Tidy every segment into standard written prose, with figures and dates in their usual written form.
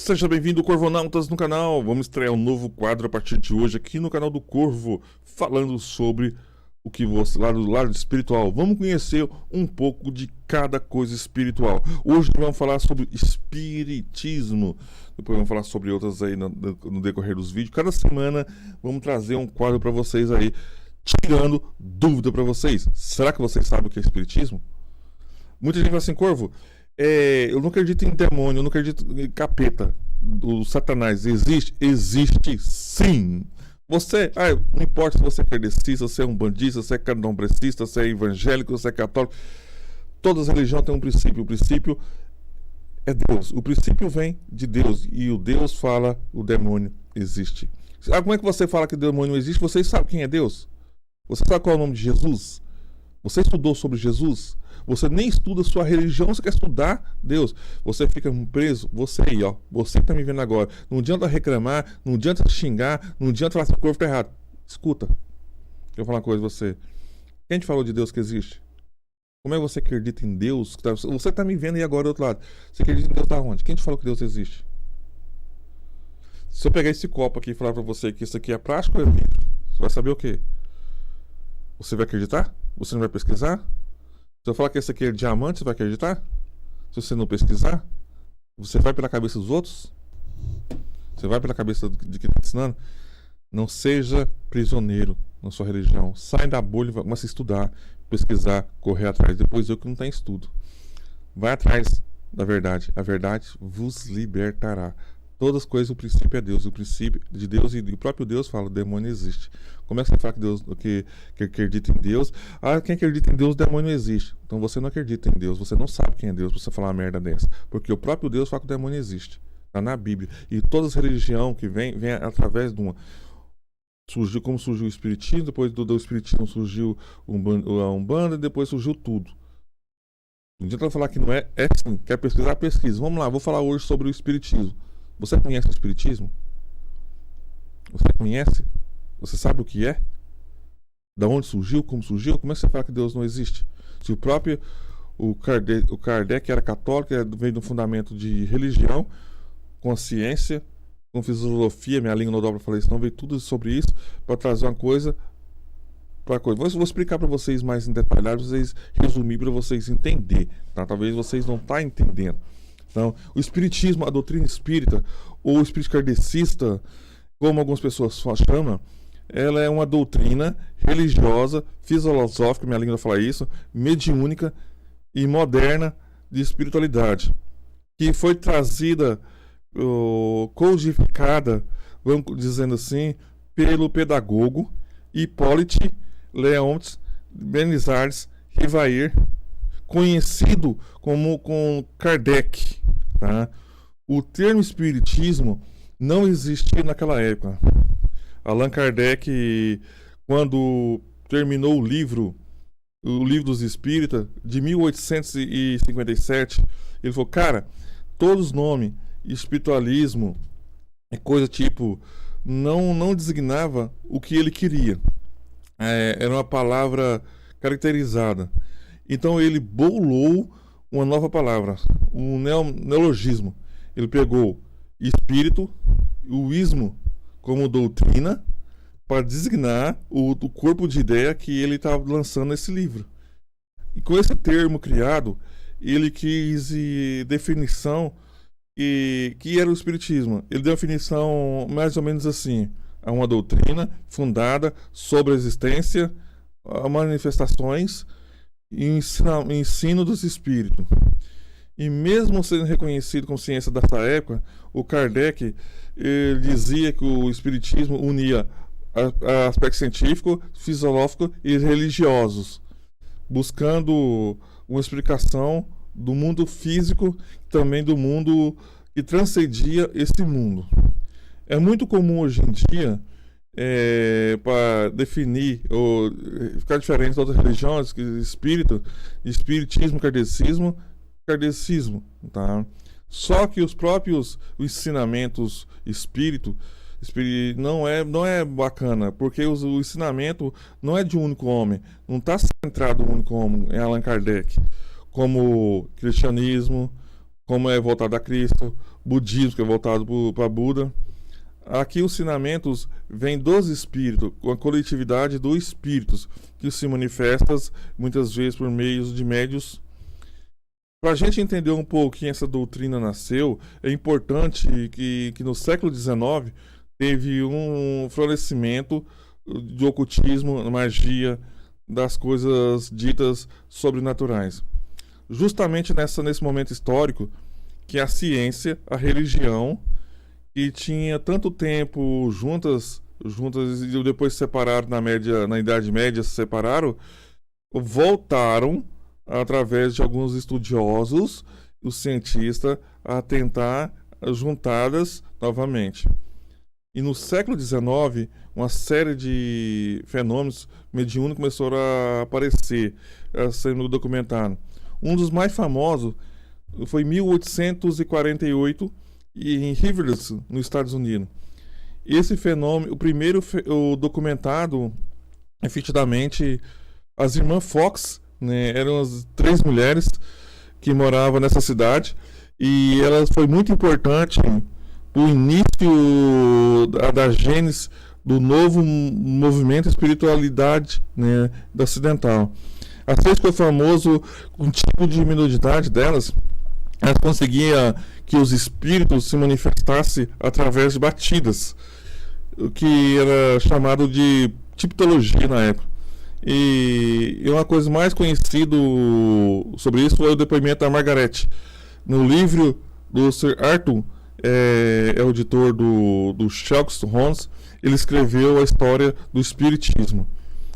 Seja bem-vindo, Corvonautas, no canal. Vamos estrear um novo quadro a partir de hoje aqui no canal do Corvo, falando sobre o que você, lá do lado espiritual. Vamos conhecer um pouco de cada coisa espiritual. Hoje vamos falar sobre espiritismo. Depois vamos falar sobre outras aí no decorrer dos vídeos. Cada semana vamos trazer um quadro para vocês aí, tirando dúvida para vocês. Será que vocês sabem o que é espiritismo? Muita gente fala assim, Corvo, eu não acredito em demônio, eu não acredito em capeta. O Satanás existe? Existe sim. Você, não importa se você é kardecista, se é um bandista, se é candomblessista, se é evangélico, se é católico, todas as religiões têm um princípio. O princípio é Deus. O princípio vem de Deus. E o Deus fala, o demônio existe. Como é que você fala que o demônio existe? Você sabe quem é Deus? Você sabe qual é o nome de Jesus? Você estudou sobre Jesus? Você nem estuda sua religião, você quer estudar Deus. Você fica preso, você aí, ó. Você que tá me vendo agora. Não adianta reclamar, não adianta xingar, não adianta falar assim, o corpo tá errado. Escuta. Deixa eu falar uma coisa pra você. Quem te falou de Deus que existe? Como é que você acredita em Deus? Você tá me vendo aí agora do outro lado. Você acredita em Deus da onde? Quem te falou que Deus existe? Se eu pegar esse copo aqui e falar pra você que isso aqui é plástico ou é vidro, você vai saber o quê? Você vai acreditar? Você não vai pesquisar? Se eu falar que esse aqui é diamante, você vai acreditar? Se você não pesquisar, você vai pela cabeça dos outros? Você vai pela cabeça de quem está ensinando? Não seja prisioneiro na sua religião. Sai da bolha e começa a estudar, pesquisar, correr atrás. Depois eu que não tem estudo. Vai atrás da verdade. A verdade vos libertará. Todas as coisas, o princípio é Deus. O princípio de Deus, e o próprio Deus fala, o demônio existe. Como é que você fala que Deus, que acredita em Deus? Quem acredita em Deus, o demônio existe. Então você não acredita em Deus, você não sabe quem é Deus, pra você falar uma merda dessa. Porque o próprio Deus fala que o demônio existe. Está na Bíblia. E todas as religiões que vem através de uma. Surgiu como surgiu o Espiritismo, depois do Espiritismo surgiu a Umbanda, e depois surgiu tudo. Não adianta falar que não é sim. Quer pesquisar? Pesquisa. Vamos lá, vou falar hoje sobre o Espiritismo. Você conhece o Espiritismo? Você conhece? Você sabe o que é? Da onde surgiu? Como surgiu? Como é que você fala que Deus não existe? Se o próprio Kardec era católico, veio do fundamento de religião, com ciência, com filosofia, minha língua não dobra para falar isso, não, veio tudo sobre isso para trazer uma coisa para coisa. Vou explicar para vocês mais em detalhe, para vocês resumir, para vocês entenderem, tá? Talvez vocês não estão entendendo. Então, o espiritismo, a doutrina espírita, ou o espírito kardecista, como algumas pessoas chamam, ela é uma doutrina religiosa, filosófica, minha língua fala isso, mediúnica e moderna de espiritualidade, que foi trazida, codificada, vamos dizendo assim, pelo pedagogo Hipólite Leontes Benizardes Rivair, conhecido como Kardec. Tá? O termo espiritismo não existia naquela época. Allan Kardec, quando terminou o livro dos Espíritas, de 1857, ele falou, cara, todos os nomes, espiritualismo, é coisa tipo, não designava o que ele queria. Era uma palavra caracterizada. Então ele bolou uma nova palavra, um neologismo. Ele pegou espírito, o ismo como doutrina, para designar o corpo de ideia que ele estava lançando nesse livro. E com esse termo criado, ele quis definição que era o espiritismo. Ele deu a definição mais ou menos assim: a uma doutrina fundada sobre a existência, a manifestações e ensino dos espíritos. E mesmo sendo reconhecido como ciência dessa época, o Kardec dizia que o espiritismo unia aspectos científicos, filosóficos e religiosos, buscando uma explicação do mundo físico, também do mundo que transcendia esse mundo. É muito comum hoje em dia, para definir ou ficar diferente de outras religiões, espiritismo, kardecismo, tá? Só que os próprios ensinamentos espírito não é bacana, porque o ensinamento não é de um único homem, não está centrado em um único homem, em Allan Kardec, como o cristianismo, como é voltado a Cristo, budismo, que é voltado para Buda. Aqui os ensinamentos vêm dos espíritos, com a coletividade dos espíritos, que se manifestam muitas vezes por meio de médios. Para a gente entender um pouquinho essa doutrina nasceu, é importante que no século XIX teve um florescimento do ocultismo, magia, das coisas ditas sobrenaturais. Justamente nesse momento histórico que a ciência, a religião, que tinha tanto tempo juntas e depois se separaram na Idade Média, se separaram, voltaram através de alguns estudiosos, os cientistas, a tentar juntá-las novamente. E no século XIX, uma série de fenômenos mediúnicos começaram a aparecer, a sendo documentado. Um dos mais famosos foi em 1848, em Rivers, nos Estados Unidos. Esse fenômeno, o primeiro documentado, efetivamente, as irmãs Fox, né, eram as 3 mulheres que moravam nessa cidade, e ela foi muito importante o início da gênese do novo movimento espiritualidade, né, da ocidental. As 3 ficou famoso um tipo de mediunidade delas. Elas conseguiam que os espíritos se manifestassem através de batidas, o que era chamado de tipologia na época. E uma coisa mais conhecida sobre isso foi o depoimento da Margaret. No livro do Sir Arthur, é o editor do Sherlock Holmes, ele escreveu a história do espiritismo.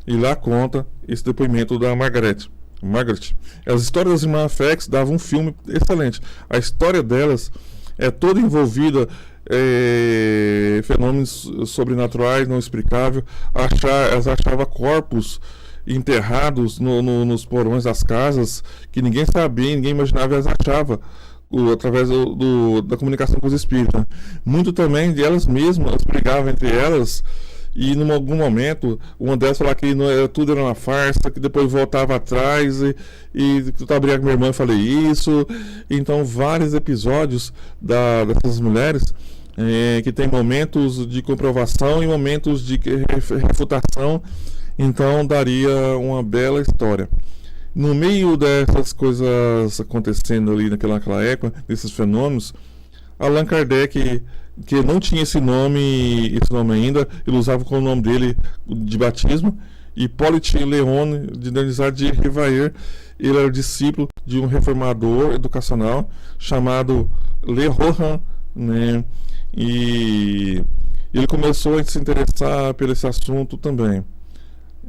E lá conta esse depoimento da Margaret. As histórias das irmãs Fox davam um filme excelente. A história delas é toda envolvida fenômenos sobrenaturais, não explicáveis. Elas achavam corpos enterrados nos porões das casas que ninguém sabia, ninguém imaginava, elas achavam através da comunicação com os espíritos. Muito também de elas mesmas, elas brigavam entre elas. E em algum momento, uma delas falava que tudo era uma farsa, que depois voltava atrás, e eu estava brigando com minha irmã e falei isso. Então, vários episódios dessas mulheres que tem momentos de comprovação e momentos de refutação. Então, daria uma bela história. No meio dessas coisas acontecendo ali naquela época, desses fenômenos, Allan Kardec, que não tinha esse nome ainda, ele usava como nome dele de batismo, Hippolyte Léon de Denizade de Rivaer, ele era discípulo de um reformador educacional chamado Le Rohan, né? E ele começou a se interessar por esse assunto também,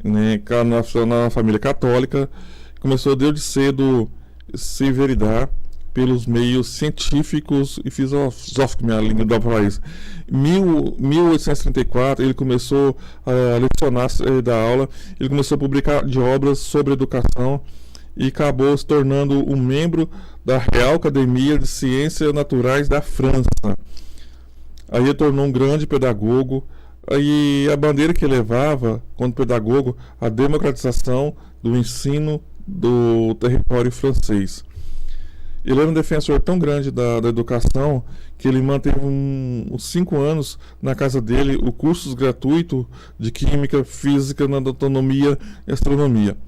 né? Na família católica, começou desde cedo se enveredar pelos meios científicos e filosóficos, minha língua dá para isso. Em 1834, ele começou a lecionar, dar aula, ele começou a publicar de obras sobre educação e acabou se tornando um membro da Real Academia de Ciências Naturais da França. Aí ele tornou um grande pedagogo, e a bandeira que ele levava, quando pedagogo, a democratização do ensino do território francês. Ele era um defensor tão grande da educação que ele manteve uns 5 anos na casa dele o cursos gratuito de Química, Física, Anatonomia e Astronomia.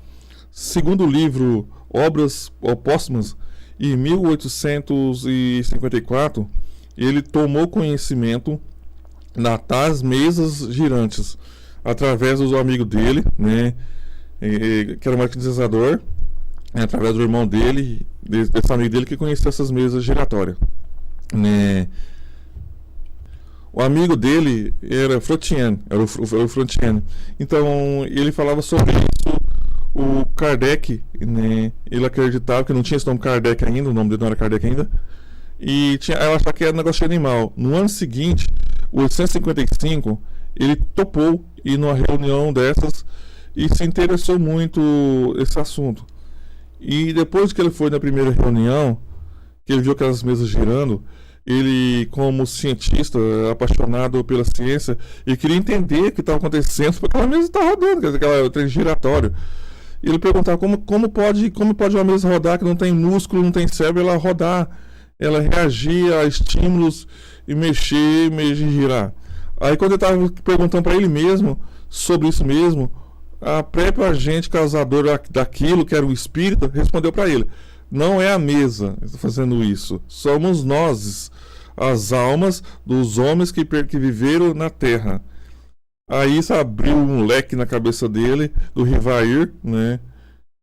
Segundo o livro Obras Póstumas, em 1854, ele tomou conhecimento das mesas girantes através do amigo dele, né, que era um magnetizador, através do irmão dele, desse amigo dele que conhecia essas mesas giratórias, né. O amigo dele era Frontian, era o Frontian. Então ele falava sobre isso. O Kardec, né, ele acreditava que não tinha esse nome Kardec ainda, o nome dele não era Kardec ainda, e ela achava que era um negócio de animal. No ano seguinte, o 855, ele topou ir numa reunião dessas e se interessou muito esse assunto. E depois que ele foi na primeira reunião, que ele viu aquelas mesas girando, ele, como cientista, apaixonado pela ciência, ele queria entender o que estava acontecendo, porque aquela mesa está rodando, aquele trem giratório. E ele perguntava como pode uma mesa rodar que não tem músculo, não tem cérebro, ela rodar. ela reagia a estímulos e mexer, girar. Aí quando eu estava perguntando para ele mesmo sobre isso mesmo, a própria agente causadora daquilo, que era o espírito, respondeu para ele: não é a mesa que está fazendo isso, somos nós, as almas dos homens que viveram na Terra. Aí isso abriu um leque na cabeça dele, do Rivair, né?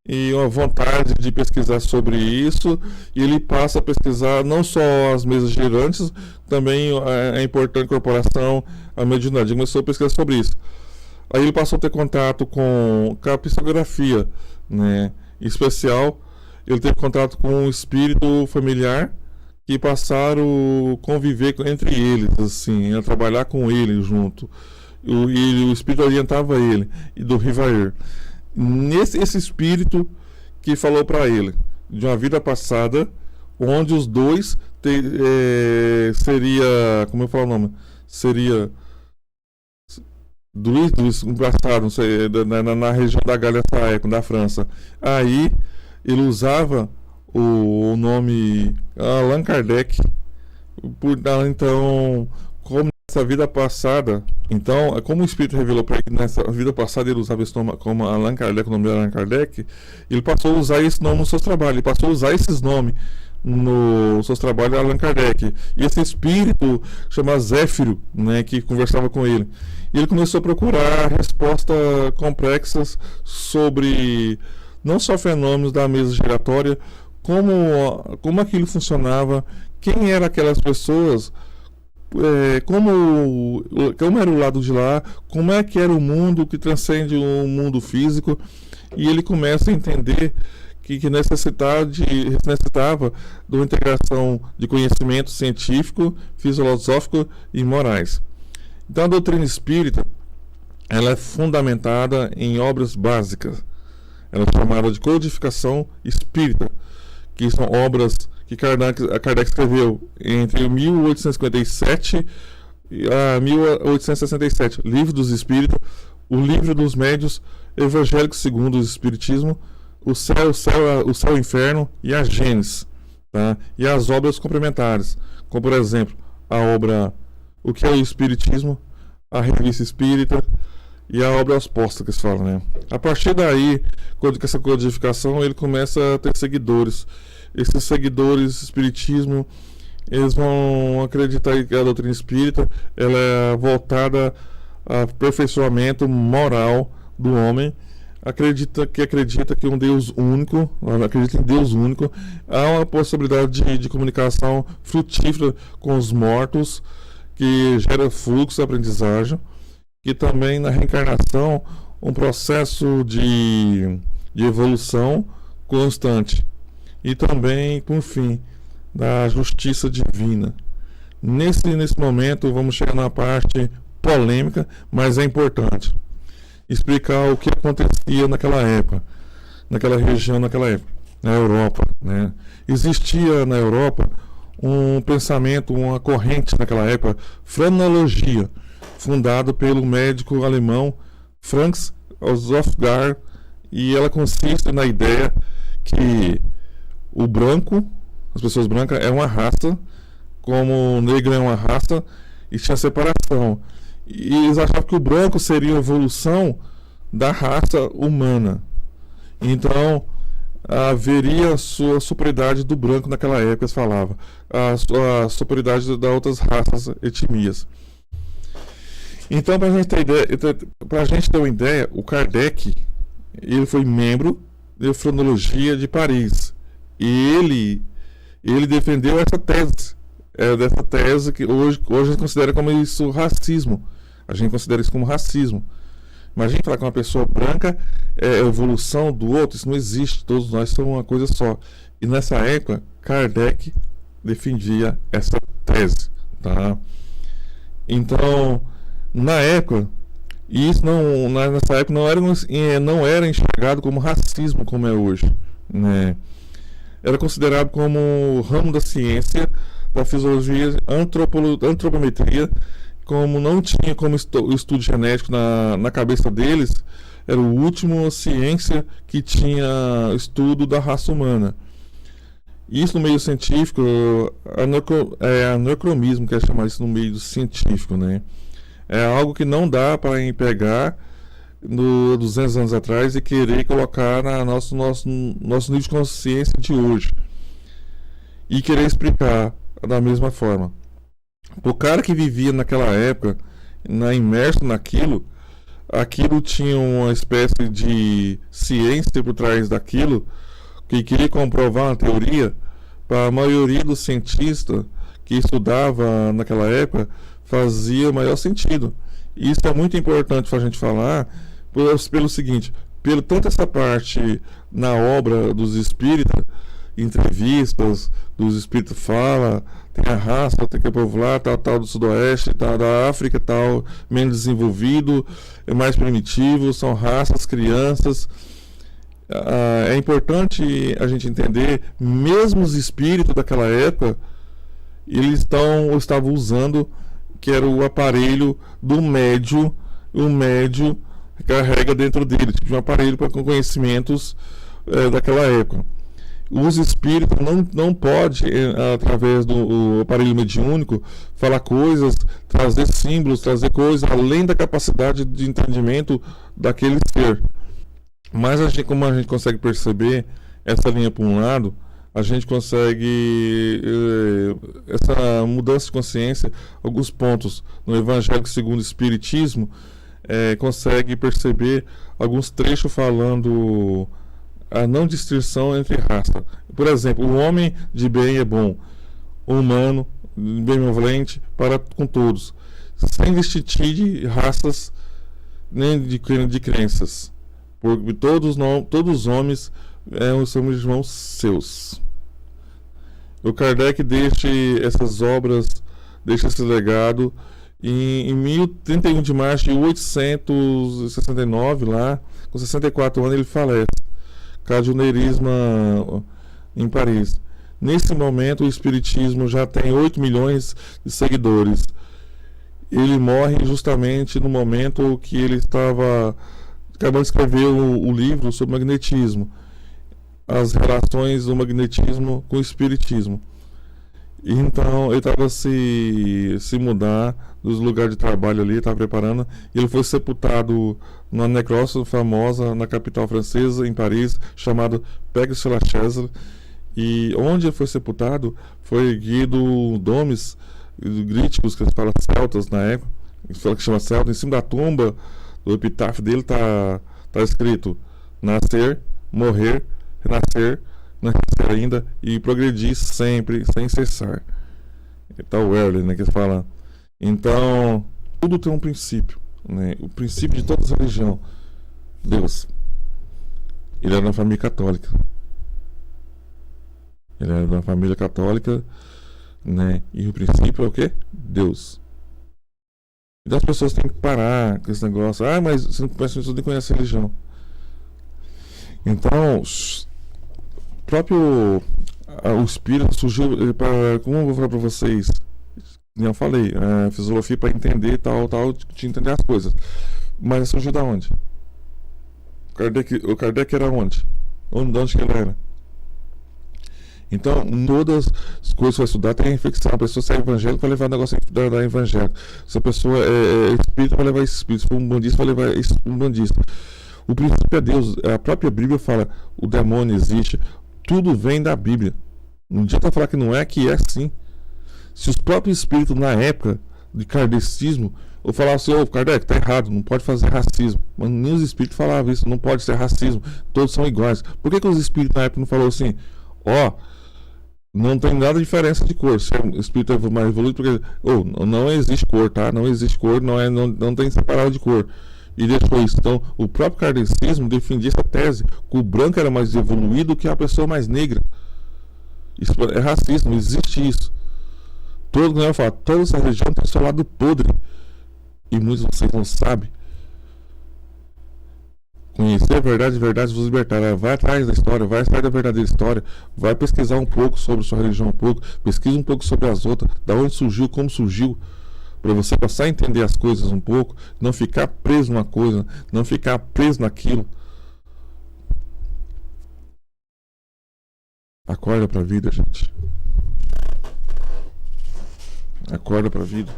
E uma vontade de pesquisar sobre isso, e ele passa a pesquisar não só as mesas girantes, também a importante incorporação, a mediunidade. Ele começou a pesquisar sobre isso. Aí ele passou a ter contato com a psicografia, né? Em especial, ele teve contato com um espírito familiar que passaram a conviver entre eles, assim, a trabalhar com ele junto. E o espírito orientava ele, e do Rivair. Esse espírito que falou para ele de uma vida passada, onde os dois seria, como eu falo o nome, seria dos passado, não sei, na região da Gália nessa época, da França. Aí ele usava o nome Allan Kardec, então, como nessa vida passada, então, como o Espírito revelou para ele nessa vida passada, ele usava esse nome como Allan Kardec, o nome de Allan Kardec, ele passou a usar esse nome nos seus trabalhos, ele passou a usar esses nomes nos seus trabalhos de Allan Kardec. E esse espírito chama Zéfiro, né, que conversava com ele. E ele começou a procurar respostas complexas sobre não só fenômenos da mesa giratória, como aquilo funcionava, quem eram aquelas pessoas, como era o lado de lá, como é que era o mundo que transcende o mundo físico. E ele começa a entender que necessitava de uma integração de conhecimento científico, filosófico e morais. Então a doutrina espírita, ela é fundamentada em obras básicas. Ela é chamada de codificação espírita, que são obras que Kardec escreveu entre 1857 a 1867. Livro dos Espíritos, o Livro dos Médios, Evangelho segundo o Espiritismo, o Céu e Inferno e a Gênesis, tá? E as obras complementares, como por exemplo a obra O que é o Espiritismo, a Revista Espírita e a obra Aos Apóstolos, né? A partir daí, com essa codificação, ele começa a ter seguidores. Esses seguidores do Espiritismo, eles vão acreditar que a doutrina espírita ela é voltada ao aperfeiçoamento moral do homem. Acredita que um Deus único, acredita em Deus único, há uma possibilidade de comunicação frutífera com os mortos, que gera fluxo de aprendizagem, que também na reencarnação um processo de evolução constante, e também, por fim, da justiça divina. Nesse momento vamos chegar na parte polêmica, mas é importante explicar o que acontecia naquela época, naquela região, naquela época, na Europa, né? Existia na Europa um pensamento, uma corrente naquela época, frenologia, fundado pelo médico alemão Franz Wolfgang, e ela consiste na ideia que o branco, as pessoas brancas, é uma raça, como o negro é uma raça, e tinha separação. E eles achavam que o branco seria a evolução da raça humana. Então, haveria a sua superioridade do branco naquela época, eles falavam. A superioridade das outras raças, etnias. Então, para a gente ter uma ideia, o Kardec, ele foi membro da Frenologia de Paris. E ele defendeu essa tese. Dessa tese que hoje a gente considera como isso racismo. A gente considera isso como racismo. Imagina falar que uma pessoa branca é a evolução do outro. Isso não existe. Todos nós somos uma coisa só. E nessa época, Kardec defendia essa tese. Tá? Então, na época, isso nessa época não era enxergado como racismo como é hoje, né? Era considerado como ramo da ciência, da fisiologia, antropometria, como não tinha como estudo genético na cabeça deles, era a última ciência que tinha estudo da raça humana. Isso no meio científico, anacronismo, que é chamar isso no meio científico, né? É algo que não dá para pegar 200 anos atrás e querer colocar na nosso nível de consciência de hoje e querer explicar da mesma forma. O cara que vivia naquela época, imerso naquilo, aquilo tinha uma espécie de ciência por trás daquilo, que queria comprovar uma teoria. Para a maioria dos cientistas que estudava naquela época, fazia o maior sentido. Isso é muito importante para a gente falar, pelo seguinte, pelo tanto essa parte na obra dos espíritas, entrevistas dos espíritos fala, tem a raça, tem que povo lá, tal do sudoeste, tal da África, tal menos desenvolvido, é mais primitivo, são raças, crianças. É importante a gente entender, mesmo os espíritos daquela época, eles estavam usando, que era o aparelho do médio, o médio carrega dentro dele, tipo um aparelho para conhecimentos daquela época. Os espíritos não podem, através do aparelho mediúnico, falar coisas, trazer símbolos, trazer coisas além da capacidade de entendimento daquele ser. Mas como a gente consegue perceber essa linha para um lado, a gente consegue essa mudança de consciência, alguns pontos no Evangelho segundo o Espiritismo, consegue perceber alguns trechos falando a não distinção entre raça. Por exemplo, o homem de bem é bom, o humano benevolente para com todos, sem distinção de raças nem de crenças, porque todos os homens são irmãos seus. O Kardec deixa essas obras, deixa esse legado em 31 de março de 1869, lá, com 64 anos, ele falece. Cardineirismo em Paris. Nesse momento, o Espiritismo já tem 8 milhões de seguidores. Ele morre justamente no momento que ele estava acabando de escrever o livro sobre magnetismo, as relações do magnetismo com o Espiritismo. Então, ele estava se mudar dos lugares de trabalho ali, estava preparando, e ele foi sepultado numa necrópole famosa na capital francesa, em Paris, chamado Père-Lachaise, e onde ele foi sepultado foi erguido domes gríticos, que se fala celtas na época, que chama celta, em cima da tumba do epitáfio dele está escrito: nascer, morrer, renascer, nascer ainda e progredir sempre, sem cessar. Tá o Werley, né, que eles falam. Então, tudo tem um princípio, né? O princípio de toda religião, Deus. Ele era da família católica. Ele era da família católica, né? E o princípio é o quê? Deus. Então as pessoas têm que parar com esse negócio. Ah, mas você não conhece, você nem conhece a religião. Então, próprio o espírito surgiu como eu vou falar para vocês, eu falei, filosofia para entender tal, de entender as coisas, mas surgiu da onde? O Kardec era onde? De onde que ele era? Então, todas as coisas que vai estudar tem reflexão. A pessoa sai evangélica vai levar o negócio da evangélica. Se a pessoa é espírita, vai levar esse espírito. Se for um bandista, vai levar um bandista. O princípio é Deus. A própria Bíblia fala: o demônio existe. Tudo vem da Bíblia. Não adianta falar que não é, que é sim. Se os próprios espíritos na época de kardecismo ou falavam assim: ô Kardec, tá errado, não pode fazer racismo. Mas nem os espíritos falavam isso, não pode ser racismo, todos são iguais. Por que os espíritos na época não falaram assim: não tem nada de diferença de cor, se o espírito é mais evoluído, porque não existe cor, tá? Não existe cor, não tem separado de cor. E deixou isso. Então, o próprio kardecismo defendia essa tese, que o branco era mais evoluído que a pessoa mais negra. Isso é racismo, existe isso. Toda essa religião tem o seu lado podre. E muitos de vocês não sabem. Conhecer a verdade vos libertará. Vai atrás da história, vai atrás da verdadeira história, vai pesquisar um pouco sobre sua religião, pesquisa um pouco sobre as outras, da onde surgiu, como surgiu, para você passar a entender as coisas um pouco, não ficar preso numa coisa, não ficar preso naquilo. Acorda pra vida, gente. Acorda pra vida.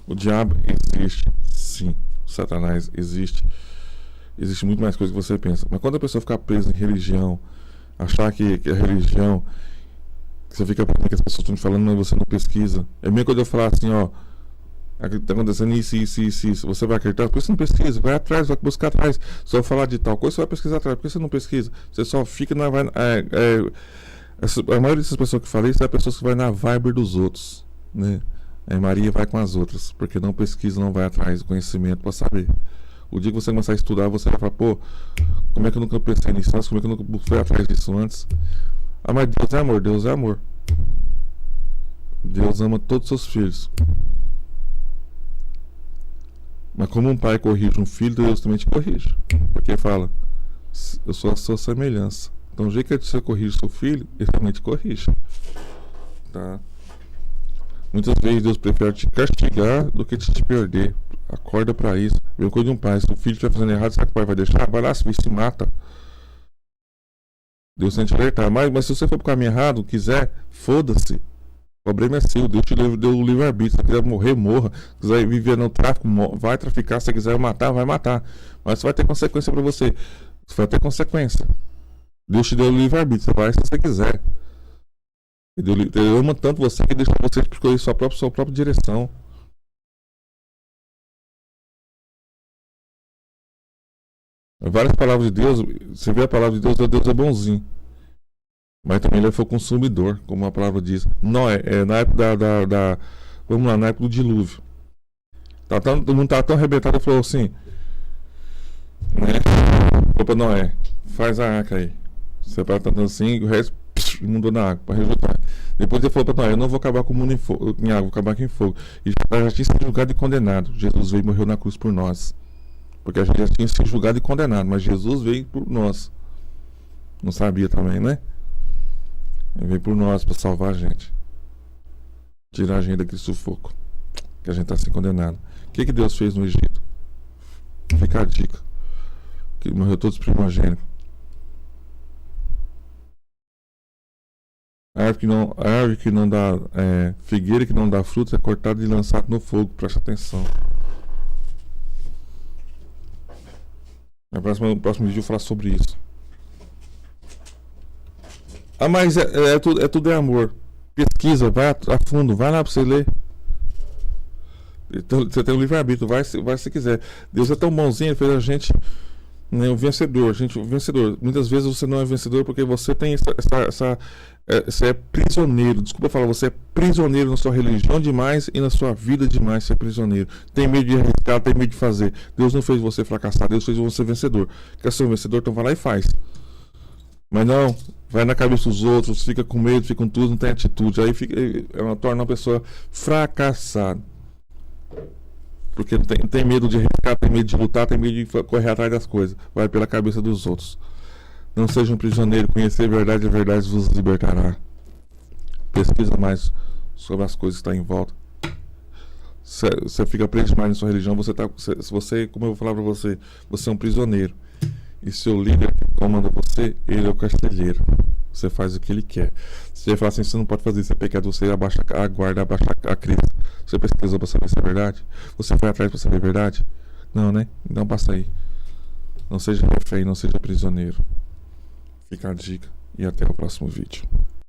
O diabo existe, sim. O Satanás existe. Existe muito mais coisa que você pensa. Mas quando a pessoa ficar presa em religião, achar que a religião, que você fica pensando que as pessoas estão te falando, mas você não pesquisa. É a mesma coisa eu falar assim, ó, tá acontecendo isso. Você vai acreditar? Por que você não pesquisa? Vai atrás, vai buscar atrás. Se eu falar de tal coisa, você vai pesquisar atrás. Por que você não pesquisa? Você só fica na vibe. A maioria dessas pessoas que falam isso é pessoas que vai na vibe dos outros, né? Maria vai com as outras, porque não pesquisa, não vai atrás do conhecimento para saber. O dia que você começar a estudar, você vai falar, pô, como é que eu nunca pensei nisso antes? Como é que eu nunca fui atrás disso antes? Ah, mas Deus é amor, Deus é amor. Deus ama todos os seus filhos. Mas como um pai corrige um filho, Deus também te corrige. Porque fala, eu sou a sua semelhança. Então o jeito que você corrige seu filho, ele também te corrige. Tá? Muitas vezes Deus prefere te castigar do que te perder. Acorda pra isso. Mesma coisa de um pai. Se o filho estiver fazendo errado, sabe que o pai vai deixar? Vai lá, se mata. Deus tem que te alertar. Mas se você for pro caminho errado, quiser, foda-se. O problema é seu. Deus te deu o livre-arbítrio. Se você quiser morrer, morra. Se quiser viver no tráfico, vai traficar. Se você quiser matar, vai matar. Mas vai ter consequência pra você. Você vai ter consequência. Deus te deu o livre-arbítrio. Você vai se você quiser. Ele ama tanto você que deixa você escolher sua própria direção. Várias palavras de Deus, você vê a palavra de Deus é bonzinho. Mas também ele foi consumidor, como a palavra diz. Noé, na época vamos lá, na época do dilúvio. Todo mundo estava tão arrebentado, falou assim, né? Opa, Noé, faz a arca aí. Você vai estar assim, o resto inundou na água para resultar. Depois ele falou para Noé, eu não vou acabar com o mundo em água, vou acabar aqui em fogo. E já tinha sido julgado e condenado. Jesus veio e morreu na cruz por nós. Porque a gente já tinha sido julgado e condenado, mas Jesus veio por nós. Não sabia também, né? Ele veio por nós para salvar a gente. Tirar a gente daquele sufoco. Que a gente está sendo condenado. O que Deus fez no Egito? Fica a dica. Que morreu todos os primogênitos. A árvore que não dá, figueira que não dá frutos é cortada e lançada no fogo. Presta atenção. No próximo vídeo eu vou falar sobre isso. Ah, mas tudo é amor. Pesquisa, vai a fundo, vai lá pra você ler. Então, você tem um livre-arbítrio, vai se quiser. Deus é tão bonzinho, ele fez a gente, né, um vencedor. Muitas vezes você não é vencedor porque você tem você é prisioneiro. Desculpa falar, você é prisioneiro na sua religião demais e na sua vida demais. Você é prisioneiro. Tem medo de arriscar, tem medo de fazer. Deus não fez você fracassar, Deus fez você vencedor. Quer ser um vencedor? Então vai lá e faz. Mas não, vai na cabeça dos outros, fica com medo, fica com tudo, não tem atitude. Aí torna uma pessoa fracassada. Porque tem medo de arriscar, tem medo de lutar, tem medo de correr atrás das coisas. Vai pela cabeça dos outros. Não seja um prisioneiro, conhecer a verdade vos libertará. Pesquisa mais sobre as coisas que estão em volta. Você fica preso demais na sua religião, você, como eu vou falar pra você, você é um prisioneiro. E seu líder que comanda você, ele é o carcereiro. Você faz o que ele quer. Se ele falar assim, você não pode fazer isso, é pecado, você abaixa a guarda, abaixa a crista. Você pesquisou pra saber se é verdade? Você foi atrás pra saber a verdade? Não, né? Então passa aí. Não seja refém, não seja prisioneiro. Fica a dica e até o próximo vídeo.